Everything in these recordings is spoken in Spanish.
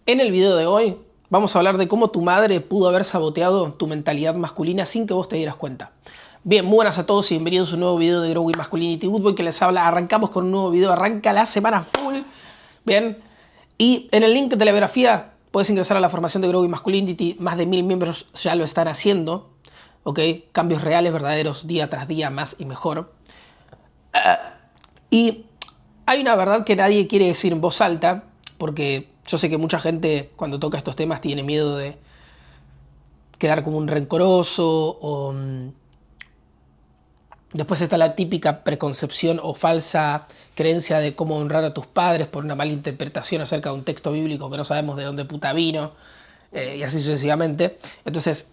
En el video de hoy vamos a hablar de cómo tu madre pudo haber saboteado tu mentalidad masculina sin que vos te dieras cuenta. Bien, muy buenas a todos y bienvenidos a un nuevo video de Growing Masculinity Good que les habla. Arrancamos con un nuevo video, arranca la semana full. Bien, y en el link de la biografía puedes ingresar a la formación de Growing Masculinity. Más de 1000 miembros ya lo están haciendo. ¿Ok? Cambios reales, verdaderos, día tras día, más y mejor. Y hay una verdad que nadie quiere decir en voz alta, porque yo sé que mucha gente cuando toca estos temas tiene miedo de quedar como un rencoroso o después está la típica preconcepción o falsa creencia de cómo honrar a tus padres por una mala interpretación acerca de un texto bíblico que no sabemos de dónde puta vino, y así sucesivamente. Entonces,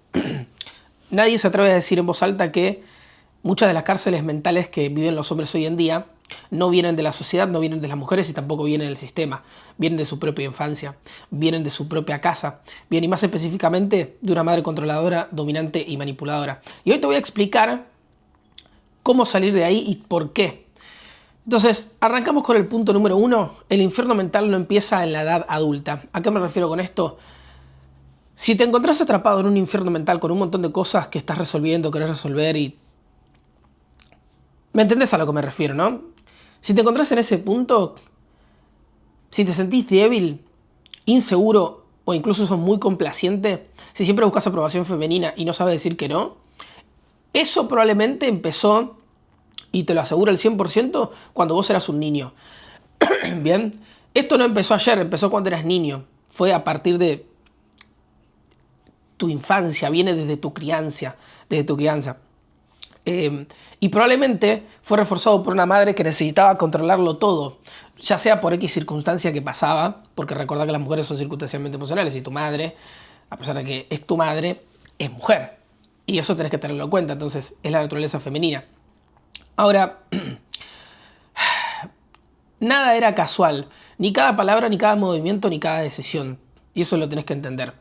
nadie se atreve a decir en voz alta que muchas de las cárceles mentales que viven los hombres hoy en día no vienen de la sociedad, no vienen de las mujeres y tampoco vienen del sistema. Vienen de su propia infancia, vienen de su propia casa, vienen y más específicamente de una madre controladora, dominante y manipuladora. Y hoy te voy a explicar cómo salir de ahí y por qué. Entonces, arrancamos con el punto número 1. El infierno mental no empieza en la edad adulta. ¿A qué me refiero con esto? Si te encontrás atrapado en un infierno mental con un montón de cosas que estás resolviendo, querés resolver y... ¿Me entendés a lo que me refiero, no? Si te encontrás en ese punto, si te sentís débil, inseguro o incluso sos muy complaciente, si siempre buscas aprobación femenina y no sabes decir que no, eso probablemente empezó, y te lo aseguro al 100%, cuando vos eras un niño. Bien, esto no empezó ayer, empezó cuando eras niño. Fue a partir de tu infancia, viene desde tu crianza, y probablemente fue reforzado por una madre que necesitaba controlarlo todo, ya sea por X circunstancia que pasaba, porque recordá que las mujeres son circunstancialmente emocionales y tu madre, a pesar de que es tu madre, es mujer. Y eso tenés que tenerlo en cuenta, entonces es la naturaleza femenina. Ahora, nada era casual, ni cada palabra, ni cada movimiento, ni cada decisión. Y eso lo tenés que entender.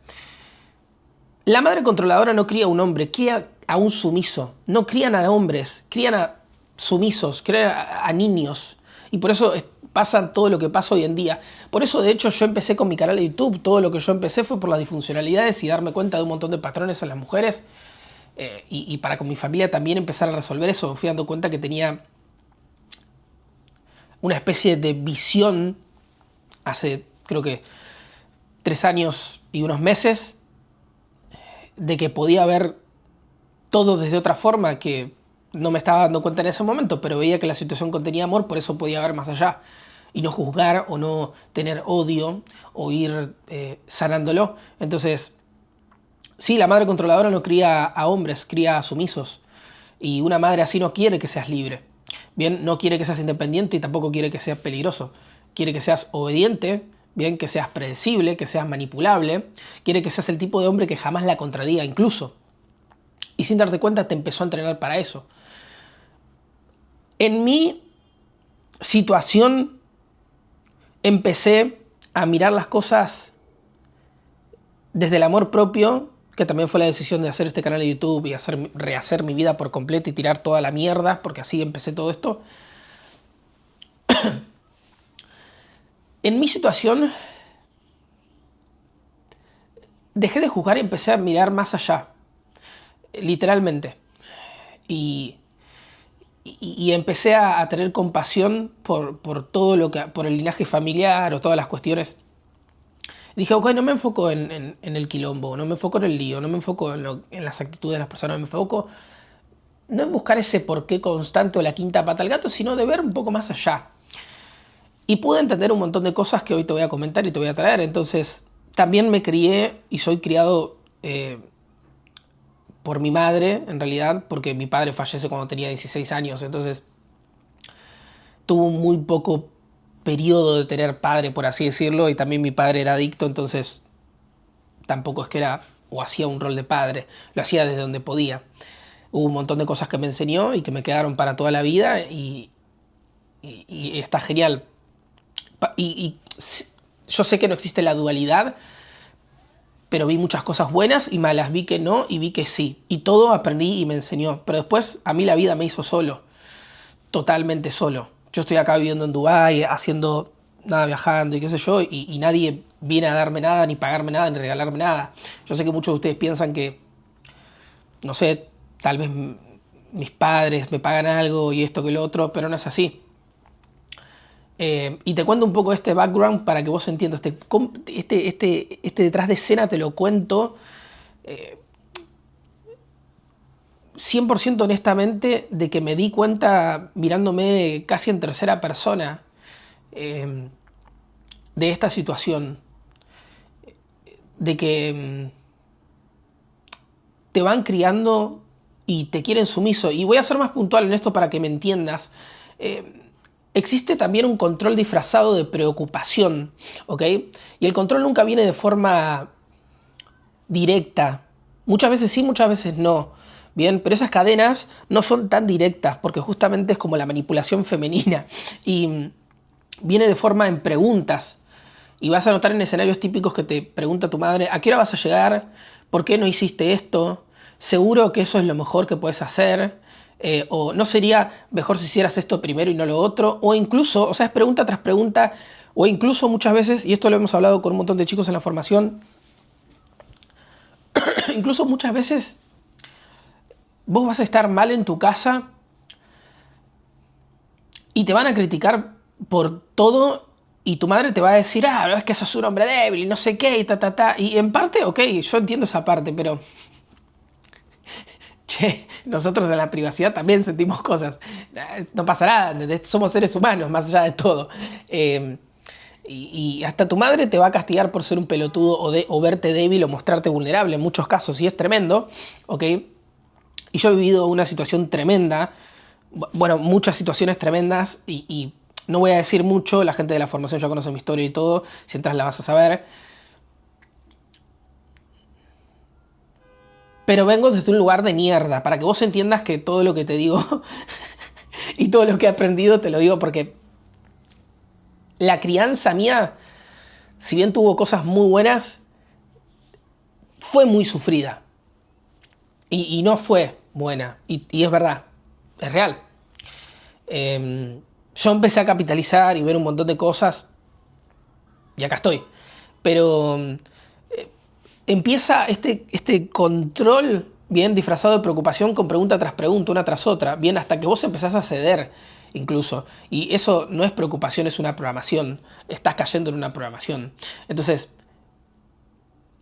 La madre controladora no cría a un hombre, cría a un sumiso. No crían a hombres, crían a sumisos, crían a niños. Y por eso pasa todo lo que pasa hoy en día. Por eso, de hecho, yo empecé con mi canal de YouTube. Todo lo que yo empecé fue por las disfuncionalidades y darme cuenta de un montón de patrones en las mujeres. Y para con mi familia también empezar a resolver eso. Me fui dando cuenta que tenía una especie de visión hace, creo que, 3 años y unos meses, de que podía ver todo desde otra forma que no me estaba dando cuenta en ese momento, pero veía que la situación contenía amor, por eso podía ver más allá y no juzgar o no tener odio o ir sanándolo. Entonces, sí, la madre controladora no cría a hombres, cría a sumisos, y una madre así no quiere que seas libre. Bien, no quiere que seas independiente y tampoco quiere que seas peligroso. Quiere que seas obediente, bien, que seas predecible, que seas manipulable. Quiere que seas el tipo de hombre que jamás la contradiga incluso. Y sin darte cuenta te empezó a entrenar para eso. En mi situación empecé a mirar las cosas desde el amor propio, que también fue la decisión de hacer este canal de YouTube y rehacer mi vida por completo y tirar toda la mierda, porque así empecé todo esto. En mi situación dejé de juzgar y empecé a mirar más allá, literalmente. Y empecé a tener compasión por todo lo que, por el linaje familiar o todas las cuestiones. Dije, ok, no me enfoco en el quilombo, no me enfoco en el lío, no me enfoco en las actitudes de las personas, me enfoco no en buscar ese porqué constante o la quinta pata al gato, sino de ver un poco más allá. Y pude entender un montón de cosas que hoy te voy a comentar y te voy a traer. Entonces, también me crié y soy criado por mi madre, en realidad, porque mi padre fallece cuando tenía 16 años. Entonces, tuvo muy poco periodo de tener padre, por así decirlo, y también mi padre era adicto, entonces tampoco es que era o hacía un rol de padre, lo hacía desde donde podía. Hubo un montón de cosas que me enseñó y que me quedaron para toda la vida y está genial. Y yo sé que no existe la dualidad, pero vi muchas cosas buenas y malas, vi que no y vi que sí. Y todo aprendí y me enseñó. Pero después a mí la vida me hizo solo, totalmente solo. Yo estoy acá viviendo en Dubái, haciendo nada viajando y qué sé yo, y nadie viene a darme nada, ni pagarme nada, ni regalarme nada. Yo sé que muchos de ustedes piensan que, no sé, tal vez mis padres me pagan algo y esto que lo otro, pero no es así. Y te cuento un poco este background para que vos entiendas. Este detrás de escena te lo cuento 100% honestamente de que me di cuenta mirándome casi en tercera persona eh, de esta situación. De que te van criando y te quieren sumiso. Y voy a ser más puntual en esto para que me entiendas. Existe también un control disfrazado de preocupación, ¿ok? Y el control nunca viene de forma directa. Muchas veces sí, muchas veces no. Bien, pero esas cadenas no son tan directas porque justamente es como la manipulación femenina y viene de forma en preguntas. Y vas a notar en escenarios típicos que te pregunta tu madre, ¿a qué hora vas a llegar? ¿Por qué no hiciste esto? ¿Seguro que eso es lo mejor que puedes hacer? O ¿no sería mejor si hicieras esto primero y no lo otro? O incluso, o sea, es pregunta tras pregunta, o incluso muchas veces, y esto lo hemos hablado con un montón de chicos en la formación, incluso muchas veces vos vas a estar mal en tu casa y te van a criticar por todo y tu madre te va a decir, ah, no, es que sos un hombre débil y no sé qué y ta, ta, ta. Y en parte, ok, yo entiendo esa parte, pero che, nosotros en la privacidad también sentimos cosas. No pasa nada, ¿entendés? Somos seres humanos, más allá de todo. Y hasta tu madre te va a castigar por ser un pelotudo o verte débil o mostrarte vulnerable en muchos casos, y es tremendo, ¿ok? Y yo he vivido una situación tremenda, bueno, muchas situaciones tremendas, y no voy a decir mucho, la gente de la formación ya conoce mi historia y todo, si entras la vas a saber. Pero vengo desde un lugar de mierda, para que vos entiendas que todo lo que te digo y todo lo que he aprendido te lo digo porque la crianza mía, si bien tuvo cosas muy buenas, fue muy sufrida. Y no fue buena. Y es verdad, es real. Yo empecé a capitalizar y ver un montón de cosas y acá estoy. Pero empieza este control bien disfrazado de preocupación con pregunta tras pregunta, una tras otra, bien hasta que vos empezás a ceder incluso. Y eso no es preocupación, es una programación. Estás cayendo en una programación. Entonces,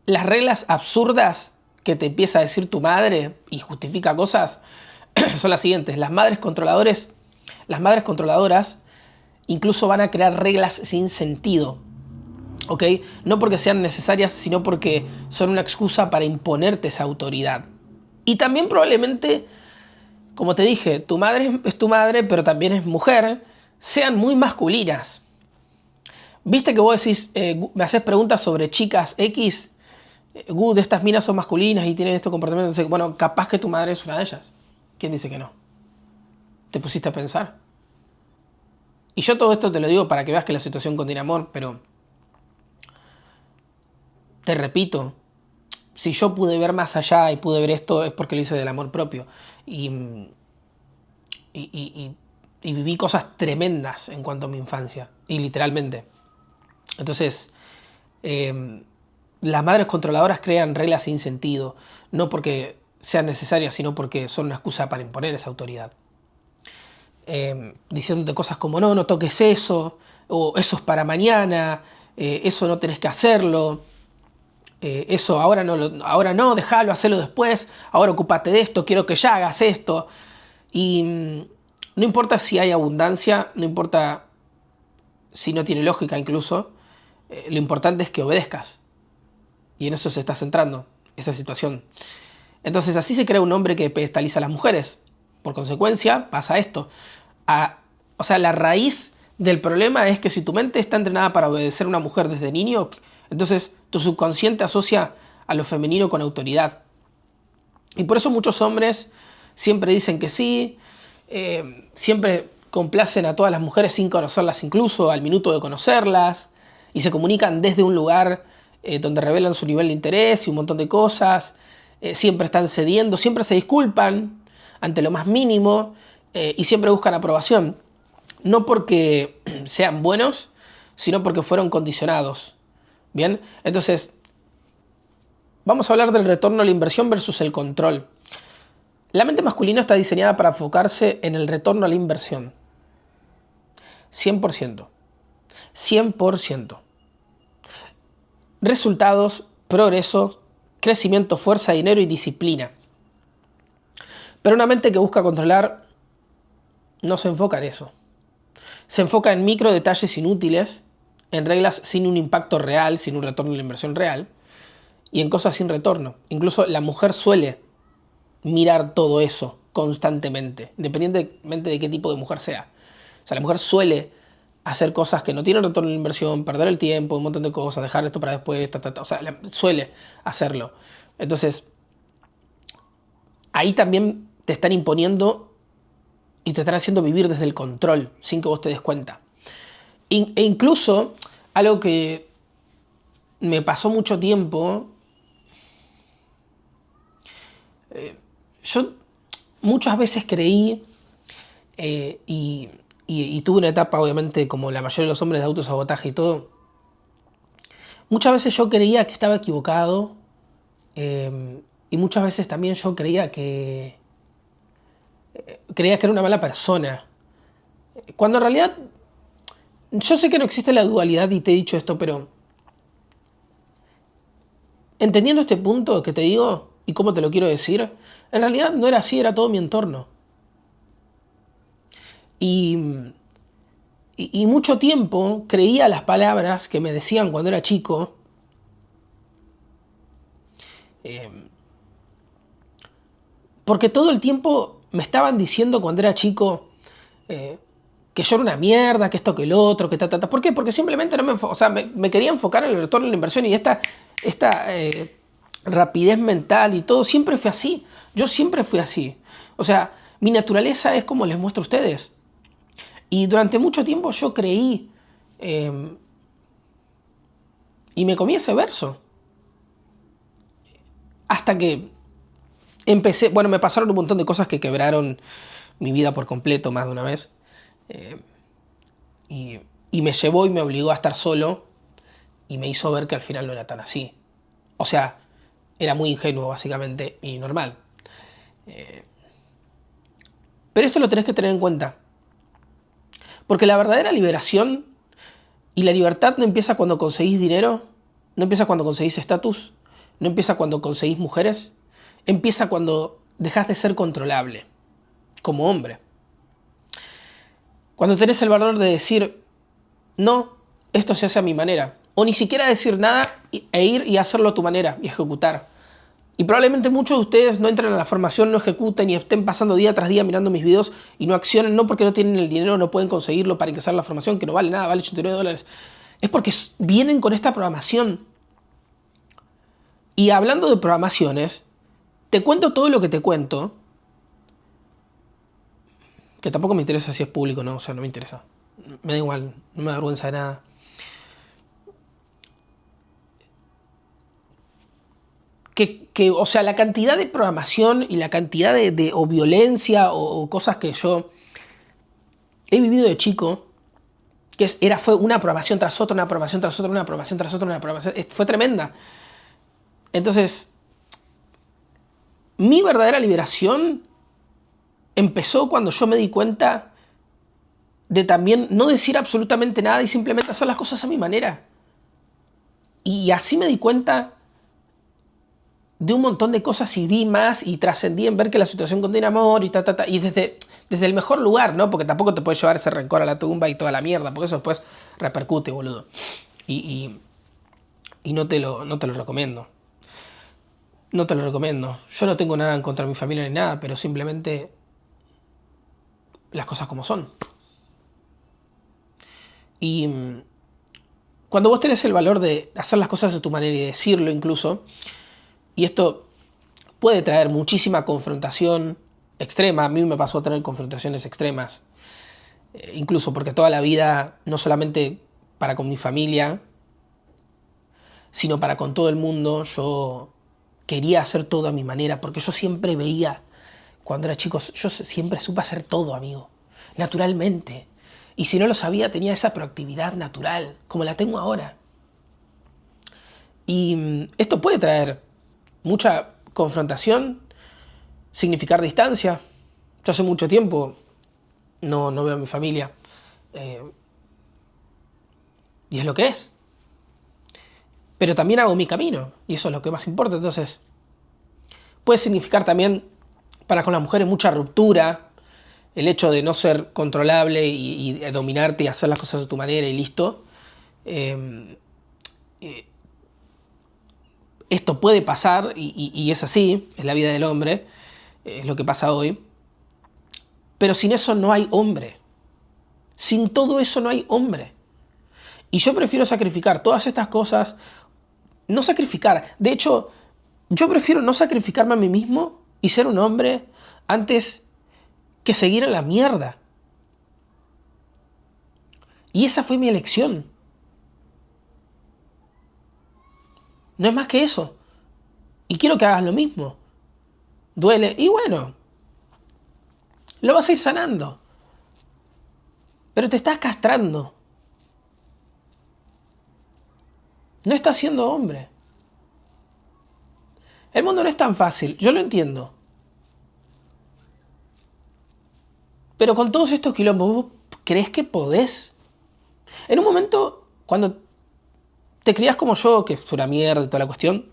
las reglas absurdas que te empieza a decir tu madre y justifica cosas son las siguientes. Las madres controladoras incluso van a crear reglas sin sentido. ¿Ok? No porque sean necesarias, sino porque son una excusa para imponerte esa autoridad. Y también probablemente, como te dije, tu madre es tu madre, pero también es mujer, sean muy masculinas. ¿Viste que vos decís, me haces preguntas sobre chicas X? De estas minas son masculinas y tienen este comportamiento. Entonces, bueno, capaz que tu madre es una de ellas. ¿Quién dice que no? ¿Te pusiste a pensar? Y yo todo esto te lo digo para que veas que la situación contiene amor, pero te repito, si yo pude ver más allá y pude ver esto es porque lo hice del amor propio. Y, y, y, y viví cosas tremendas en cuanto a mi infancia. Y literalmente. Entonces, las madres controladoras crean reglas sin sentido. No porque sean necesarias, sino porque son una excusa para imponer esa autoridad. Diciéndote cosas como, no, no toques eso. O eso es para mañana. Eso no tenés que hacerlo. Eso ahora no, déjalo, hacelo después, ahora ocúpate de esto, quiero que ya hagas esto. Y no importa si hay abundancia, no importa si no tiene lógica incluso, lo importante es que obedezcas. Y en eso se está centrando esa situación. Entonces así se crea un hombre que pedestaliza a las mujeres. Por consecuencia, pasa esto. O sea, la raíz del problema es que si tu mente está entrenada para obedecer a una mujer desde niño, entonces tu subconsciente asocia a lo femenino con autoridad. Y por eso muchos hombres siempre dicen que sí, siempre complacen a todas las mujeres sin conocerlas incluso, al minuto de conocerlas, y se comunican desde un lugar donde revelan su nivel de interés y un montón de cosas, siempre están cediendo, siempre se disculpan ante lo más mínimo y siempre buscan aprobación. No porque sean buenos, sino porque fueron condicionados. Bien, entonces, vamos a hablar del retorno a la inversión versus el control. La mente masculina está diseñada para enfocarse en el retorno a la inversión. 100%. 100%. Resultados, progreso, crecimiento, fuerza, dinero y disciplina. Pero una mente que busca controlar no se enfoca en eso. Se enfoca en micro detalles inútiles, en reglas sin un impacto real, sin un retorno a la inversión real, y en cosas sin retorno. Incluso la mujer suele mirar todo eso constantemente, independientemente de qué tipo de mujer sea. O sea, la mujer suele hacer cosas que no tienen retorno a la inversión, perder el tiempo, un montón de cosas, dejar esto para después, o sea, suele hacerlo. Entonces, ahí también te están imponiendo y te están haciendo vivir desde el control, sin que vos te des cuenta. E incluso, algo que me pasó mucho tiempo, yo muchas veces creí, y tuve una etapa, obviamente, como la mayoría de los hombres, de autosabotaje y todo. Muchas veces yo creía que estaba equivocado, y muchas veces también yo creía que era una mala persona. Cuando en realidad, yo sé que no existe la dualidad y te he dicho esto, pero entendiendo este punto que te digo y cómo te lo quiero decir, en realidad no era así, era todo mi entorno. Y mucho tiempo creía las palabras que me decían cuando era chico, porque todo el tiempo me estaban diciendo cuando era chico que yo era una mierda, que esto, que el otro, que ta. ¿Por qué? Porque simplemente no o sea, me quería enfocar en el retorno a la inversión y esta rapidez mental y todo, siempre fue así. Yo siempre fui así. O sea, mi naturaleza es como les muestro a ustedes. Y durante mucho tiempo yo creí y me comí ese verso. Hasta que empecé, bueno, me pasaron un montón de cosas que quebraron mi vida por completo más de una vez. Y me llevó y me obligó a estar solo y me hizo ver que al final no era tan así. O sea, era muy ingenuo básicamente y normal. Pero esto lo tenés que tener en cuenta. Porque la verdadera liberación y la libertad no empieza cuando conseguís dinero, no empieza cuando conseguís estatus, no empieza cuando conseguís mujeres, empieza cuando dejas de ser controlable, como hombre. Cuando tenés el valor de decir, no, esto se hace a mi manera. O ni siquiera decir nada e ir y hacerlo a tu manera y ejecutar. Y probablemente muchos de ustedes no entren a la formación, no ejecuten y estén pasando día tras día mirando mis videos y no accionen, no porque no tienen el dinero, no pueden conseguirlo para ingresar a la formación, que no vale nada, vale $89. Es porque vienen con esta programación. Y hablando de programaciones, te cuento todo lo que te cuento, que tampoco me interesa si es público o no, o sea, no me interesa. Me da igual, no me da vergüenza de nada. O sea, la cantidad de programación y la cantidad de o violencia o cosas que yo he vivido de chico, que fue una programación tras otra, una programación tras otra, una programación tras otra, una programación, fue tremenda. Entonces, mi verdadera liberación empezó cuando yo me di cuenta de también no decir absolutamente nada y simplemente hacer las cosas a mi manera. Y así me di cuenta de un montón de cosas y vi más y trascendí en ver que la situación contiene amor y y desde el mejor lugar, ¿no? Porque tampoco te puedes llevar ese rencor a la tumba y toda la mierda, porque eso después repercute, boludo. Y no te lo recomiendo. No te lo recomiendo. Yo no tengo nada en contra de mi familia ni nada, pero simplemente las cosas como son. Y cuando vos tenés el valor de hacer las cosas de tu manera y decirlo incluso, y esto puede traer muchísima confrontación extrema. A mí me pasó a tener confrontaciones extremas. Incluso porque toda la vida, no solamente para con mi familia, sino para con todo el mundo, yo quería hacer todo a mi manera. Porque yo siempre veía, cuando era chico, yo siempre supe hacer todo, amigo. Naturalmente. Y si no lo sabía, tenía esa proactividad natural, como la tengo ahora. Y esto puede traer mucha confrontación, significar distancia. Yo hace mucho tiempo no veo a mi familia. Y es lo que es. Pero también hago mi camino. Y eso es lo que más importa. Entonces, puede significar también para con las mujeres mucha ruptura. El hecho de no ser controlable y dominarte y hacer las cosas a tu manera y listo. Esto puede pasar y es así, es la vida del hombre, es lo que pasa hoy. Pero sin eso no hay hombre. Sin todo eso no hay hombre. Y yo prefiero sacrificar todas estas cosas. No sacrificar. De hecho, yo prefiero no sacrificarme a mí mismo y ser un hombre antes que seguir en la mierda. Y esa fue mi elección. No es más que eso. Y quiero que hagas lo mismo. Duele. Y bueno, lo vas a ir sanando. Pero te estás castrando. No estás siendo hombre. El mundo no es tan fácil, yo lo entiendo. Pero con todos estos quilombos, ¿vos crees que podés? En un momento, cuando te criás como yo, que es una mierda y toda la cuestión,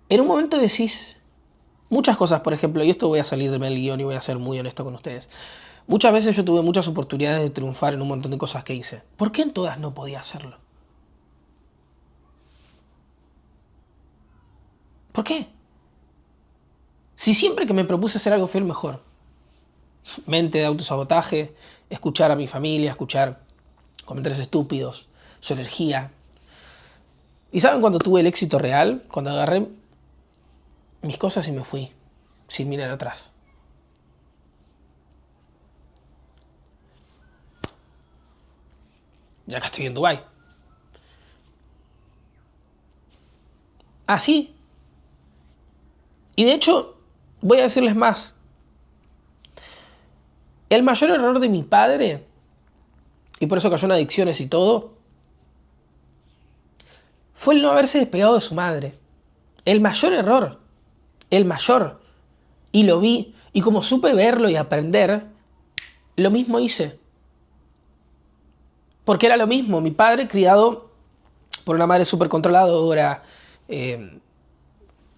en un momento decís muchas cosas, por ejemplo, y esto voy a salir del guión y voy a ser muy honesto con ustedes. Muchas veces yo tuve muchas oportunidades de triunfar en un montón de cosas que hice. ¿Por qué en todas no podía hacerlo? ¿Por qué? Si siempre que me propuse hacer algo fue el mejor. Mente de autosabotaje, escuchar a mi familia, escuchar comentarios estúpidos, su energía. ¿Y saben cuando tuve el éxito real? Cuando agarré mis cosas y me fui, sin mirar atrás. Y acá estoy en Dubái. Así. Y de hecho, voy a decirles más. El mayor error de mi padre, y por eso cayó en adicciones y todo, fue el no haberse despegado de su madre. El mayor error. El mayor. Y lo vi. Y como supe verlo y aprender, lo mismo hice. Porque era lo mismo. Mi padre, criado por una madre súper controladora,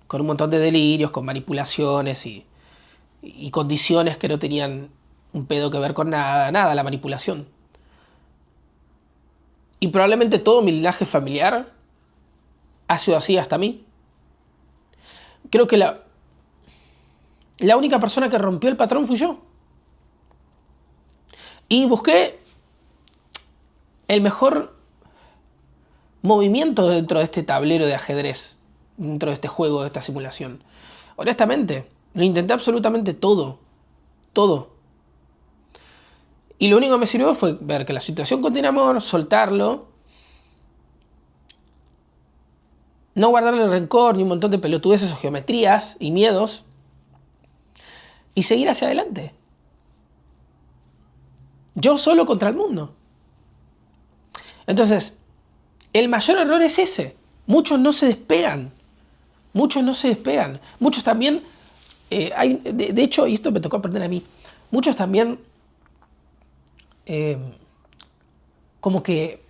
con un montón de delirios, con manipulaciones y condiciones que no tenían un pedo que ver con nada, nada, la manipulación. Y probablemente todo mi linaje familiar ha sido así hasta mí. Creo que la única persona que rompió el patrón fui yo. Y busqué el mejor movimiento dentro de este tablero de ajedrez, dentro de este juego, de esta simulación. Honestamente, lo intenté absolutamente todo. Todo. Y lo único que me sirvió fue ver que la situación contiene amor, soltarlo, no guardarle rencor ni un montón de pelotudeces o geometrías y miedos, y seguir hacia adelante. Yo solo contra el mundo. Entonces, el mayor error es ese. Muchos no se despegan. Muchos no se despegan. Muchos también, de hecho, y esto me tocó aprender a mí, muchos también como que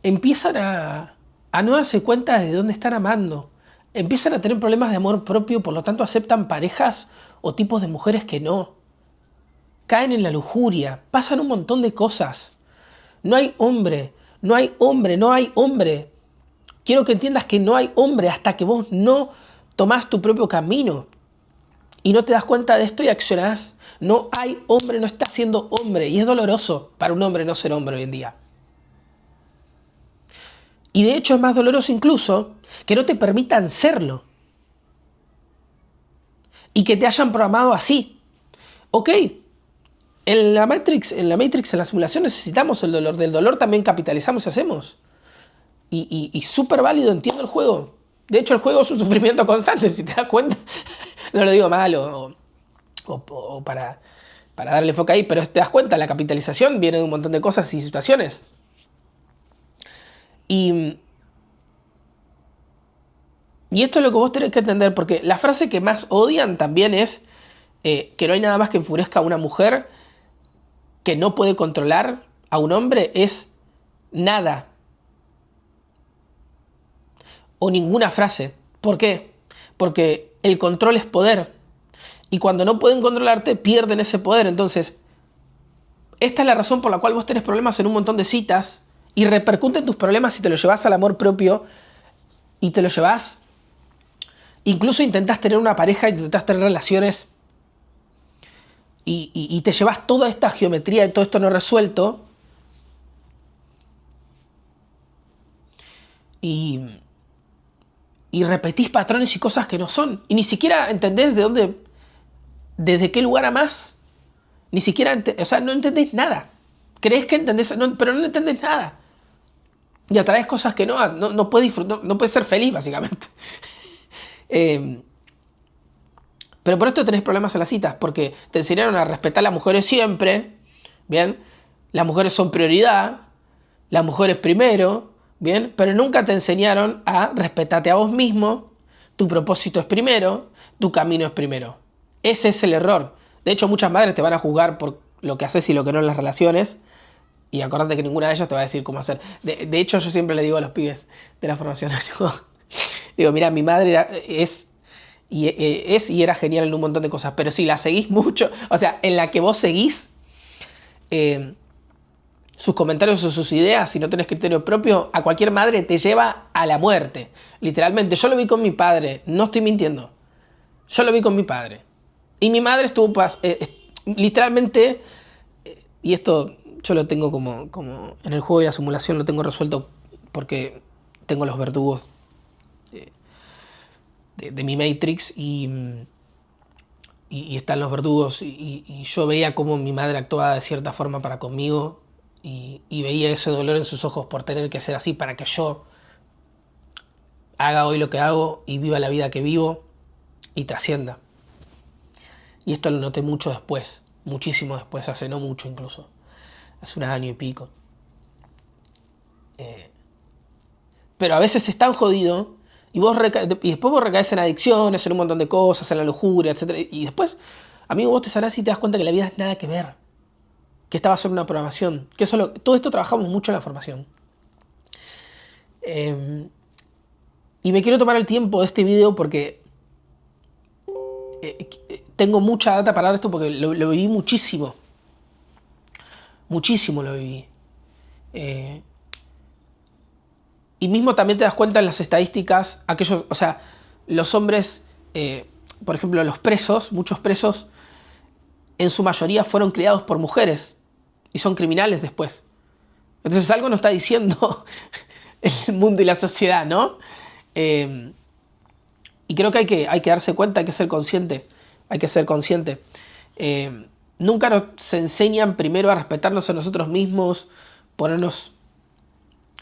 empiezan a no darse cuenta de dónde están amando. Empiezan a tener problemas de amor propio, por lo tanto aceptan parejas o tipos de mujeres que no. Caen en la lujuria, pasan un montón de cosas. No hay hombre, no hay hombre, no hay hombre. Quiero que entiendas que no hay hombre hasta que vos no tomás tu propio camino y no te das cuenta de esto y accionás. No hay hombre, no está siendo hombre. Y es doloroso para un hombre no ser hombre hoy en día. Y de hecho es más doloroso incluso que no te permitan serlo. Y que te hayan programado así. Ok, en la Matrix, en la simulación necesitamos el dolor. Del dolor también capitalizamos y hacemos. Y súper válido, entiendo el juego. De hecho el juego es un sufrimiento constante, si te das cuenta. No lo digo mal o para darle enfoque ahí, pero te das cuenta, la capitalización viene de un montón de cosas y situaciones. Y esto es lo que vos tenés que entender, porque la frase que más odian también es que no hay nada más que enfurezca a una mujer que no puede controlar a un hombre, es nada. O ninguna frase. ¿Por qué? Porque el control es poder. Y cuando no pueden controlarte, pierden ese poder. Entonces, esta es la razón por la cual vos tenés problemas en un montón de citas y repercuten tus problemas si te lo llevas al amor propio y te lo llevas. Incluso intentás tener una pareja, intentás tener relaciones y te llevas toda esta geometría y todo esto no resuelto. Y repetís patrones y cosas que no son. Y ni siquiera entendés de dónde, desde qué lugar amás. Ni siquiera, o sea, no entendés nada. Creés que entendés, pero no entendés nada. Y atraes cosas que no puedes disfrutar, no puedes ser feliz, básicamente. Pero por esto tenés problemas en las citas, porque te enseñaron a respetar a las mujeres siempre, ¿bien? Las mujeres son prioridad, las mujeres primero, ¿bien? Pero nunca te enseñaron a respetarte a vos mismo, tu propósito es primero, tu camino es primero. Ese es el error. De hecho, muchas madres te van a juzgar por lo que haces y lo que no en las relaciones, y acordate que ninguna de ellas te va a decir cómo hacer. De hecho, yo siempre le digo a los pibes de la formación, digo, mira, mi madre es y era genial en un montón de cosas, pero si la seguís mucho, o sea, en la que vos seguís sus comentarios o sus ideas, si no tenés criterio propio, a cualquier madre te lleva a la muerte. Literalmente, yo lo vi con mi padre, no estoy mintiendo. Yo lo vi con mi padre. Y mi madre estuvo literalmente, y esto yo lo tengo como en el juego de la simulación, lo tengo resuelto porque tengo los verdugos de mi Matrix y están los verdugos y yo veía cómo mi madre actuaba de cierta forma para conmigo y veía ese dolor en sus ojos por tener que ser así para que yo haga hoy lo que hago y viva la vida que vivo y trascienda. Y esto lo noté mucho después, muchísimo después, hace no mucho incluso, hace un año y pico. Pero a veces es tan jodido y después vos recaes en adicciones, en un montón de cosas, en la lujuria, etc. Y después, amigo, vos te sanás y te das cuenta que la vida es nada que ver. Que esta va a ser una programación. Que todo esto trabajamos mucho en la formación. Y me quiero tomar el tiempo de este video porque tengo mucha data para dar esto porque lo viví muchísimo. Muchísimo lo viví. Y mismo también te das cuenta en las estadísticas, o sea, los hombres, por ejemplo, los presos, muchos presos, en su mayoría fueron criados por mujeres y son criminales después. Entonces algo nos está diciendo el mundo y la sociedad, ¿no? Y creo que hay que darse cuenta, hay que ser consciente. Hay que ser consciente. Nunca nos enseñan primero a respetarnos a nosotros mismos, ponernos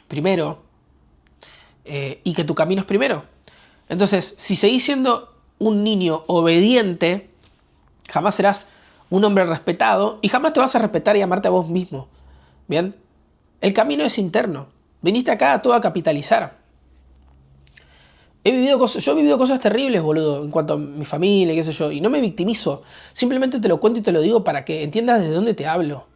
primero. Y que tu camino es primero. Entonces, si seguís siendo un niño obediente, jamás serás un hombre respetado y jamás te vas a respetar y amarte a vos mismo. ¿Bien? El camino es interno. Viniste acá a todo a capitalizar. Yo he vivido cosas terribles, boludo, en cuanto a mi familia, qué sé yo, y no me victimizo. Simplemente te lo cuento y te lo digo para que entiendas desde dónde te hablo.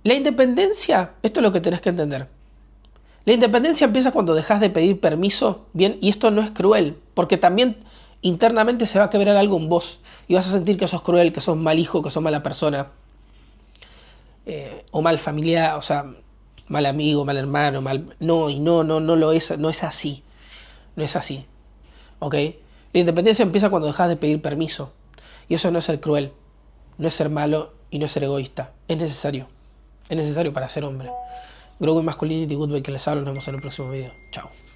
La independencia, esto es lo que tenés que entender. La independencia empieza cuando dejas de pedir permiso, ¿bien? Y esto no es cruel, porque también internamente se va a quebrar algo en vos. Y vas a sentir que sos cruel, que sos mal hijo, que sos mala persona. O mal familiar, o sea, mal amigo, mal hermano, mal... No lo es, no es así. No es así. ¿Ok? La independencia empieza cuando dejas de pedir permiso. Y eso no es ser cruel, no es ser malo y no es ser egoísta. Es necesario. Es necesario para ser hombre. Growing Masculinity, Goodbye, que les hablo. Nos vemos en el próximo video. Chao.